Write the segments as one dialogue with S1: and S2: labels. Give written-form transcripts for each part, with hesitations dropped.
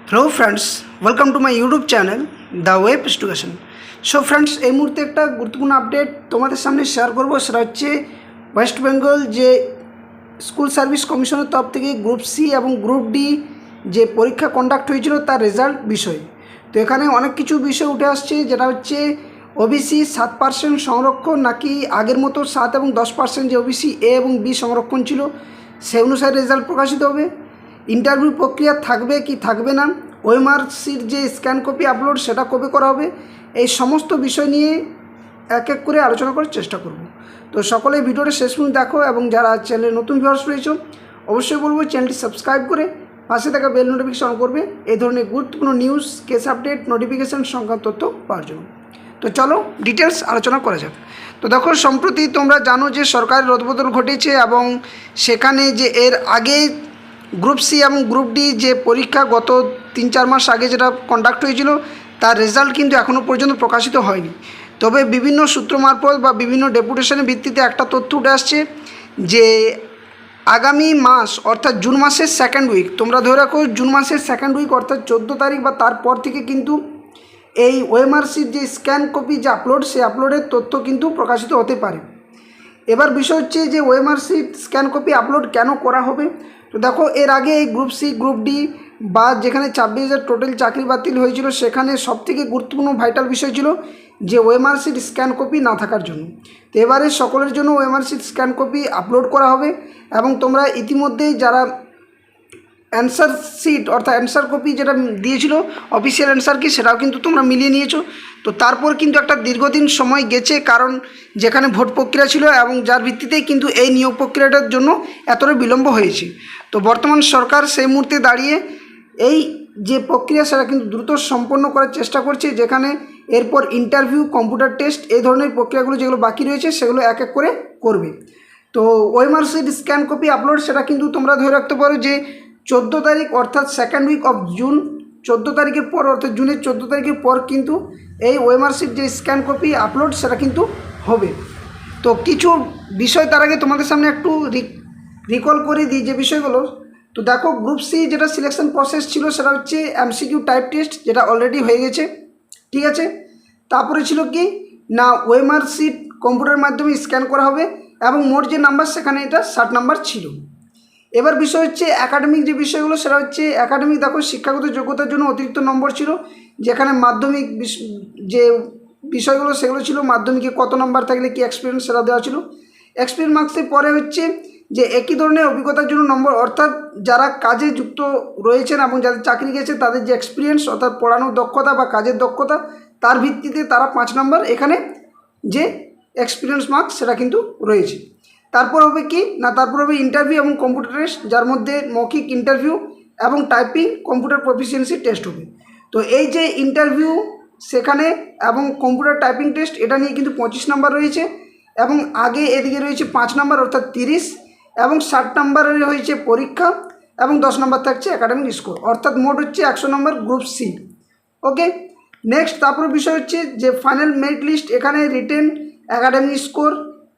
S1: Hello friends, welcome to my YouTube channel the web education. So friends, এই মুহূর্তে একটা গুরুত্বপূর্ণ আপডেট তোমাদের সামনে শেয়ার করব। সেটা হচ্ছে ওয়েস্ট বেঙ্গল যে স্কুল সার্ভিস কমিশনের তরফ থেকে গ্রুপ সি এবং গ্রুপ ডি যে পরীক্ষা কন্ডাক্ট হয়েছিল তার রেজাল্ট বিষয়। তো এখানে অনেক কিছু বিষয় উঠে আসছে, যেটা হচ্ছে ওবিসি 7% সংরক্ষণ নাকি আগের মতো 7 এবং 10% যে ওবিসি এ এবং বি সংরক্ষণ ছিল সেই অনুসারে রেজাল্ট প্রকাশিত হবে। ইন্টারভিউ প্রক্রিয়া থাকবে কি থাকবে না, ওএমআরসির যে স্ক্যান কপি আপলোড সেটা কবে করা হবে, এই সমস্ত বিষয় নিয়ে এক এক করে আলোচনা করার চেষ্টা করব। তো সকলে ভিডিওটা শেষ পর্যন্ত দেখো, এবং যারা চ্যানেলে নতুন ভিউয়ার্স রয়েছে অবশ্যই বলবো চ্যানেলটি সাবস্ক্রাইব করে পাশে থাকা বেল নোটিফিকেশন অন করবে এই ধরনের গুরুত্বপূর্ণ নিউজ, কেস আপডেট, নোটিফিকেশান সংক্রান্ত তথ্য পাওয়ার জন্য। তো চলো ডিটেলস আলোচনা করা যাক। তো দেখো, সম্প্রতি তোমরা জানো যে সরকারের রদবদল ঘটেছে এবং সেখানে যে এর আগে গ্রুপ সি এবং গ্রুপ ডি যে পরীক্ষা গত 3-4 মাস আগে যেটা কন্ডাক্ট হয়েছিল তার রেজাল্ট কিন্তু এখনও পর্যন্ত প্রকাশিত হয়নি। তবে বিভিন্ন সূত্র মারফত বা বিভিন্ন ডেপুটেশনের ভিত্তিতে একটা তথ্য উঠে আসছে যে আগামী মাস অর্থাৎ জুন মাসের সেকেন্ড উইক, তোমরা ধরে রাখো জুন মাসের সেকেন্ড উইক অর্থাৎ 14 তারিখ বা তারপর থেকে কিন্তু এই ওএমআরসির যে স্ক্যান কপি যে আপলোড, সেই আপলোডের তথ্য কিন্তু প্রকাশিত হতে পারে। এবার বিষয় হচ্ছে যে ওএমআরসির স্ক্যান কপি আপলোড কেন করা হবে। তো দেখো, এর আগে এই গ্রুপ সি গ্রুপ ডি বা যেখানে 26,000 টোটাল চাকরি বাতিল হয়েছিল সেখানে সবথেকে গুরুত্বপূর্ণ ভাইটাল বিষয় ছিল যে ওএমআরসির স্ক্যান কপি না থাকার জন্য। তো এবারে সকলের জন্য ওএমআরসির স্ক্যান কপি আপলোড করা হবে এবং তোমরা ইতিমধ্যেই যারা অ্যান্সার শিট অর্থাৎ অ্যান্সার কপি যেটা দিয়েছিল অফিসিয়াল অ্যান্সার কি, সেটাও কিন্তু তোমরা মিলিয়ে নিয়েছো। তো তারপর কিন্তু একটা দীর্ঘদিন সময় গেছে, কারণ যেখানে ভোট প্রক্রিয়া ছিল এবং যার ভিত্তিতেই কিন্তু এই নিয়োগ প্রক্রিয়াটার জন্য এতটা বিলম্ব হয়েছে। তো বর্তমান সরকার সেই মুহূর্তে দাঁড়িয়ে এই যে প্রক্রিয়া সেটা কিন্তু দ্রুত সম্পন্ন করার চেষ্টা করছে, যেখানে এরপর ইন্টারভিউ, কম্পিউটার টেস্ট, এই ধরনের প্রক্রিয়াগুলো যেগুলো বাকি রয়েছে সেগুলো এক এক করে করবে। তো ওএমআরসির স্ক্যান কপি আপলোড সেটা কিন্তু তোমরা ধরে রাখতে পারো যে 14 তারিখ অর্থাৎ সেকেন্ড উইক অফ জুন, 14 তারিখের পর অর্থাৎ জুনের 14 তারিখের পর কিন্তু এই ওএমআরসির যে স্ক্যান কপি আপলোড সেটা কিন্তু হবে। তো কিছু বিষয় তার আগে তোমাদের সামনে একটু রিকল করে দিই যে বিষয়গুলো। তো দেখো, গ্রুপ সি যেটা সিলেকশন প্রসেস ছিল সেটা হচ্ছে এমসিকিউ টাইপ টেস্ট, যেটা অলরেডি হয়ে গেছে, ঠিক আছে। তারপরে ছিল কি না, ওএমআরসি কম্পিউটারের মাধ্যমে স্ক্যান করা হবে এবং মোট যে নাম্বার সেখানে এটা 60 নাম্বার ছিল। এবার বিষয় হচ্ছে একাডেমিক যে বিষয়গুলো, সেটা হচ্ছে একাডেমিক, দেখো শিক্ষাগত যোগ্যতার জন্য অতিরিক্ত নম্বর ছিল, যেখানে মাধ্যমিক যে বিষয়গুলো সেগুলো ছিল মাধ্যমিকে কত নম্বর থাকলে কি এক্সপিরিয়েন্স সেটা দেওয়া ছিল। এক্সপিরিয়েন্স মার্কসের পরে হচ্ছে যে একই ধরনের অভিজ্ঞতার জন্য নম্বর, অর্থাৎ যারা কাজে যুক্ত রয়েছেন এবং যাদের চাকরি গেছে তাদের যে এক্সপিরিয়েন্স অর্থাৎ পড়ানোর দক্ষতা বা কাজের দক্ষতা, তার ভিত্তিতে তারা 5 নম্বর এখানে যে এক্সপিরিয়েন্স মার্কস সেটা কিন্তু রয়েছে। তারপর হবে কি না, তারপর হবে ইন্টারভিউ এবং কম্পিউটার টেস্ট, যার মধ্যে মৌখিক ইন্টারভিউ এবং টাইপিং কম্পিউটার প্রফিসিয়েন্সি টেস্ট হবে। তো এই যে ইন্টারভিউ সেখানে এবং কম্পিউটার টাইপিং টেস্ট, এটা নিয়ে কিন্তু 25 নাম্বার রয়েছে এবং আগে এদিকে রয়েছে 5 নাম্বার অর্থাৎ 30 এবং 60 নাম্বারের হয়েছে পরীক্ষা এবং 10 নাম্বার থাকছে একাডেমিক স্কোর, অর্থাৎ মোট হচ্ছে 100 নাম্বার গ্রুপ সি। ওকে, নেক্সট তারপর বিষয় হচ্ছে যে ফাইনাল মেরিট লিস্ট, এখানে রিটেন, একাডেমিক স্কোর,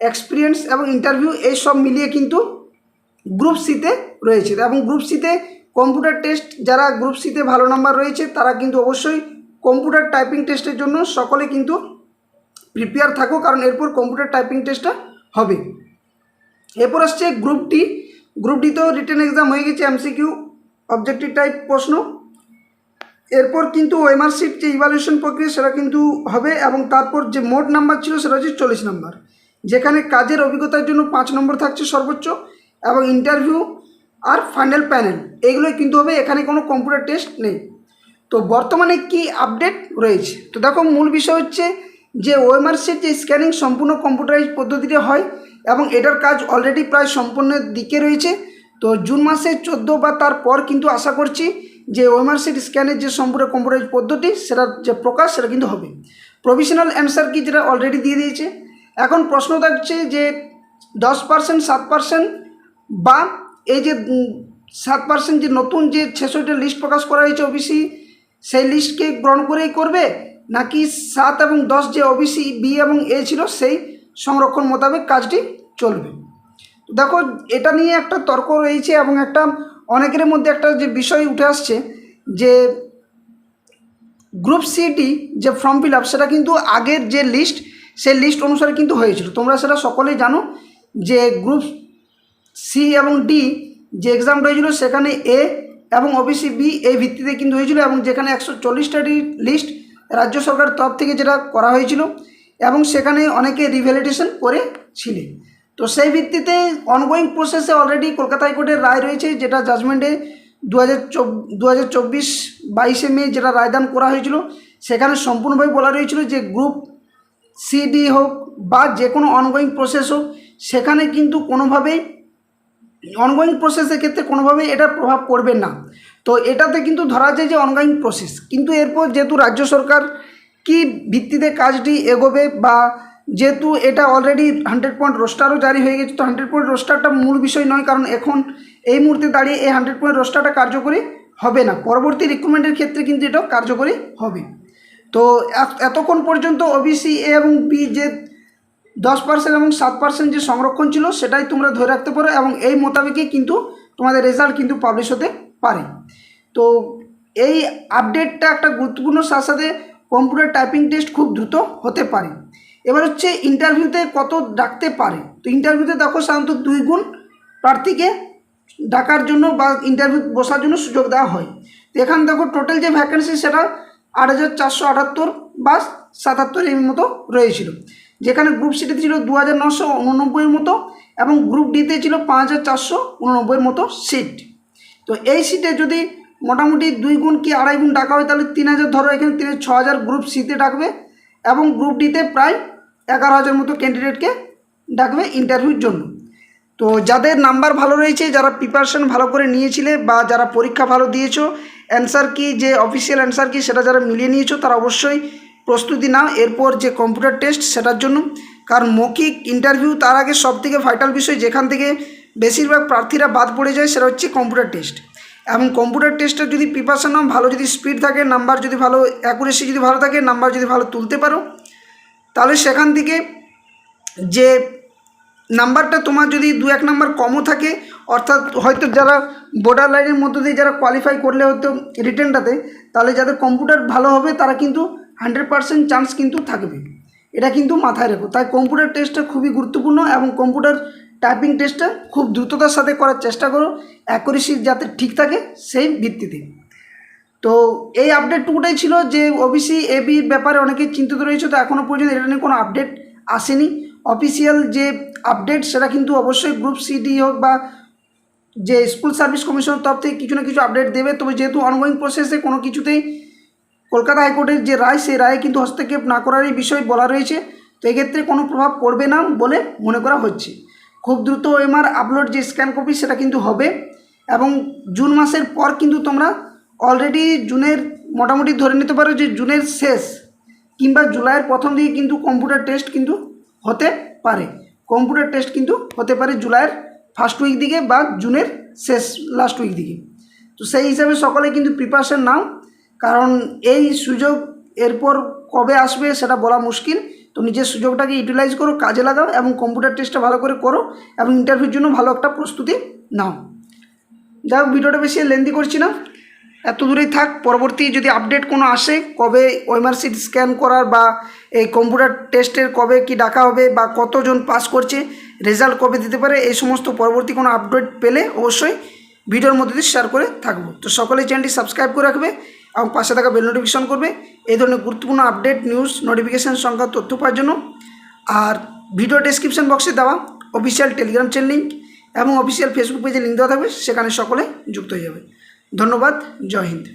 S1: এক্সপিরিয়েন্স এবং ইন্টারভিউ এই সব মিলিয়ে কিন্তু গ্রুপ সিতে রয়েছে। এবং গ্রুপ সিতে কম্পিউটার টেস্ট, যারা গ্রুপ সিতে ভালো নাম্বার রয়েছে তারা কিন্তু অবশ্যই কম্পিউটার টাইপিং টেস্টের জন্য সকলে কিন্তু প্রিপেয়ার থাকো, কারণ এরপর কম্পিউটার টাইপিং টেস্টটা হবে। এরপর আসছে গ্রুপ ডি। গ্রুপ ডিতেও রিটেন এক্সাম হয়ে গেছে, এমসিকিউ অবজেক্টিভ টাইপ প্রশ্ন। এরপর কিন্তু ওএমআরসির যে ইভ্যালুয়েশন প্রক্রিয়া সেটা কিন্তু হবে এবং তারপর যে মোট নাম্বার ছিল সেটা হচ্ছে 40 নাম্বার, যেখানে কাজের অভিজ্ঞতার জন্য 5 নম্বর থাকছে সর্বোচ্চ এবং ইন্টারভিউ আর ফাইনাল প্যানেল এগুলোই কিন্তু হবে, এখানে কোনো কম্পিউটার টেস্ট নেই। তো বর্তমানে কি আপডেট রয়েছে, তো দেখো মূল বিষয় হচ্ছে যে ওএমআরসির যে স্ক্যানিং সম্পূর্ণ কম্পিউটারাইজ পদ্ধতিতে হয় এবং এটার কাজ অলরেডি প্রায় সম্পূর্ণের দিকে রয়েছে। তো জুন মাসে 14 বা তারপর কিন্তু আশা করছি যে ওএমআরসির স্ক্যানের যে সম্পূর্ণ কম্পিউটারাইজ পদ্ধতি সেটার যে প্রকাশ সেটা কিন্তু হবে। প্রভিশনাল অ্যান্সার কি যেটা অলরেডি দিয়ে দিয়েছে। এখন প্রশ্ন থাকছে যে 10%, 7% বা এই যে 7% যে নতুন যে 66টা লিস্ট প্রকাশ করা হয়েছে ওবিসি, সেই লিস্টকে গ্রহণ করেই করবে নাকি 7 এবং 10 যে ওবিসি বি এবং এ ছিল সেই সংরক্ষণ মোতাবেক কাজটি চলবে। দেখো, এটা নিয়ে একটা তর্ক রয়েছে এবং একটা অনেকের মধ্যে একটা যে বিষয় উঠে আসছে যে গ্রুপ সিটি যে ফর্ম ফিল আপ সেটা কিন্তু আগের যে লিস্ট সেই লিস্ট অনুসারে কিন্তু হয়েছিল। তোমরা সেটা সকলেই জানো যে গ্রুপ সি এবং ডি যে এক্সামটা হয়েছিল সেখানে এ এবং ওবিসি বি এই ভিত্তিতে কিন্তু হয়েছিল, এবং যেখানে 140টা লিস্ট রাজ্য সরকারের তরফ থেকে যেটা করা হয়েছিল এবং সেখানে অনেকে রিভ্যালিডেশন করেছিলেন। তো সেই ভিত্তিতে অনগোয়িং প্রসেসে অলরেডি কলকাতা হাইকোর্টের রায় রয়েছে, যেটা জাজমেন্টে 2024 22শে মে যেটা রায়দান করা হয়েছিল সেখানে সম্পূর্ণভাবে বলা রয়েছিল যে গ্রুপ সিডি হোক বা যে কোনো অনগোয়িং প্রসেস হোক সেখানে কিন্তু কোনোভাবেই অনগোয়িং প্রসেসের ক্ষেত্রে কোনোভাবেই এটা প্রভাব পড়বে না। তো এটাতে কিন্তু ধরা যায় যে অনগোয়িং প্রসেস, কিন্তু এরপর যেহেতু রাজ্য সরকার কি ভিত্তিতে কাজটি এগোবে বা যেহেতু এটা অলরেডি 100 পয়েন্ট রোস্টারও জারি হয়ে গেছে, তো 100 পয়েন্ট রোস্টারটা মূল বিষয় নয়, কারণ এখন এই মুহূর্তে দাঁড়িয়ে এই 100 পয়েন্ট রোস্টারটা কার্যকরী হবে না, পরবর্তী রিক্রুটমেন্টের ক্ষেত্রে কিন্তু এটাও কার্যকরী হবে। তো এতক্ষণ পর্যন্ত ওবিসি এ এবং বি যে 10% এবং 7% যে সংরক্ষণ ছিল সেটাই তোমরা ধরে রাখতে পারো, এবং এই মোতাবেকই কিন্তু তোমাদের রেজাল্ট কিন্তু পাবলিশ হতে পারে। তো এই আপডেটটা একটা গুরুত্বপূর্ণ, সাথে সাথে কম্পিউটার টাইপিং টেস্ট খুব দ্রুত হতে পারে। এবার হচ্ছে ইন্টারভিউতে কত ডাকতে পারে। তো ইন্টারভিউতে দেখো সাধারণত 2 গুণ প্রার্থীকে ডাকার জন্য বা ইন্টারভিউ বসার জন্য সুযোগ দেওয়া হয়। তো এখানে দেখো টোটাল যে ভ্যাকেন্সি সেটা 8,478 বা 77 এর মতো রয়েছিল, যেখানে গ্রুপ সিতে ছিল 2,989 মতো এবং গ্রুপ ডিতে ছিল 5,489 মতো সিট। তো এই সিটে যদি মোটামুটি 2 গুণ কি 2.5 গুণ ডাকা হয় তাহলে 3,000, ধরো এখানে 6,000 গ্রুপ সিতে ডাকবে এবং গ্রুপ ডিতে প্রায় 11,000 মতো ক্যান্ডিডেটকে ডাকবে ইন্টারভিউর জন্য। তো যাদের নাম্বার ভালো রয়েছে, যারা প্রিপারেশন ভালো করে নিয়েছিলে বা যারা পরীক্ষা ভালো দিয়েছো, অ্যান্সার কি যে অফিসিয়াল অ্যান্সার কি সেটা যারা মিলিয়ে নিয়েছো তারা অবশ্যই প্রস্তুতি নাও এরপর যে কম্পিউটার টেস্ট সেটার জন্য, কারণ মৌখিক ইন্টারভিউ তার আগে সবথেকে ভাইটাল বিষয় যেখান থেকে বেশিরভাগ প্রার্থীরা বাদ পড়ে যায় সেটা হচ্ছে কম্পিউটার টেস্ট। এবং কম্পিউটার টেস্টের যদি প্রিপারেশন নাও ভালো, যদি স্পিড থাকে, নাম্বার যদি ভালো, অ্যাকুরেসি যদি ভালো থাকে, নাম্বার যদি ভালো তুলতে পারো, তাহলে সেখান থেকে যে নাম্বারটা তোমার যদি 2-1 নাম্বার কমও থাকে, অর্থাৎ হয়তো যারা বর্ডার লাইনের মধ্য দিয়ে যারা কোয়ালিফাই করলে হয়তো রিটেনটাতে, তাহলে যাদের কম্পিউটার ভালো হবে তারা কিন্তু 100% চান্স কিন্তু থাকবে, এটা কিন্তু মাথায় রেখো। তাই কম্পিউটার টেস্টটা খুবই গুরুত্বপূর্ণ এবং কম্পিউটার টাইপিং টেস্টটা খুব দ্রুততার সাথে করার চেষ্টা করো, অ্যাকুরেসি যাতে ঠিক থাকে সেই ভিত্তিতে। তো এই আপডেটটুকুটাই ছিল যে ওবিসি এবি ব্যাপারে অনেকেই চিন্তিত রয়েছে, তো এখনও পর্যন্ত এটা নিয়ে কোনো আপডেট আসেনি। অফিসিয়াল যে আপডেট সেটা কিন্তু অবশ্যই গ্রুপ সিডি হোক বা যে স্কুল সার্ভিস কমিশনের তরফ থেকে কিছু না কিছু আপডেট দেবে। তবে যেহেতু অনগোয়িং প্রসেসে কোনো কিছুতেই কলকাতা হাইকোর্টের যে রায় সেই রায়ে কিন্তু হস্তক্ষেপ না করারই বিষয় বলা রয়েছে, তো এক্ষেত্রে কোনো প্রভাব পড়বে না বলে মনে করা হচ্ছে। খুব দ্রুত ওএমআর আপলোড যে স্ক্যান কপি সেটা কিন্তু হবে, এবং জুন মাসের পর কিন্তু তোমরা অলরেডি জুনের মোটামুটি ধরে নিতে পারো যে জুনের শেষ কিংবা জুলাইয়ের প্রথম দিকে কিন্তু কম্পিউটার টেস্ট কিন্তু হতে পারে। কম্পিউটার টেস্ট কিন্তু হতে পারে জুলাইয়ের ফার্স্ট উইক দিকে বা জুনের শেষ লাস্ট উইক দিকে। তো সেই হিসাবে সকলে কিন্তু প্রিপারেশন নাও, কারণ এই সুযোগ এরপর কবে আসবে সেটা বলা মুশকিল। তো নিজের সুযোগটাকে ইউটিলাইজ করো, কাজে লাগাও এবং কম্পিউটার টেস্টটা ভালো করে করো এবং ইন্টারভিউর জন্য ভালো একটা প্রস্তুতি নাও। যাই হোক, ভিডিওটা বেশি লেন্দি করছি না, এত দূরেই থাক। পরবর্তী যদি আপডেট কোনো আসে, কবে ওএমআর সিট স্ক্যান করার বা এই কম্পিউটার টেস্টের কবে কি ডাকা হবে বা কতজন পাস করছে, রেজাল্ট কবে দিতে পারে, এই সমস্ত পরবর্তী কোনো আপডেট পেলে অবশ্যই ভিডিওর মধ্যে দিয়ে শেয়ার করে থাকবো। তো সকলেই চ্যানেলটি সাবস্ক্রাইব করে রাখবে এবং পাশে থাকা বেল নোটিফিকেশন করবে এই ধরনের গুরুত্বপূর্ণ আপডেট, নিউজ, নোটিফিকেশান সংখ্যা তথ্য পাওয়ার জন্য। আর ভিডিও ডেসক্রিপশন বক্সে দেওয়া অফিসিয়াল টেলিগ্রাম চ্যানেল লিঙ্ক এবং অফিসিয়াল ফেসবুক পেজে লিঙ্ক দেওয়া থাকবে, সেখানে সকলে যুক্ত হয়ে যাবে। ধন্যবাদ, জয় হিন্দ।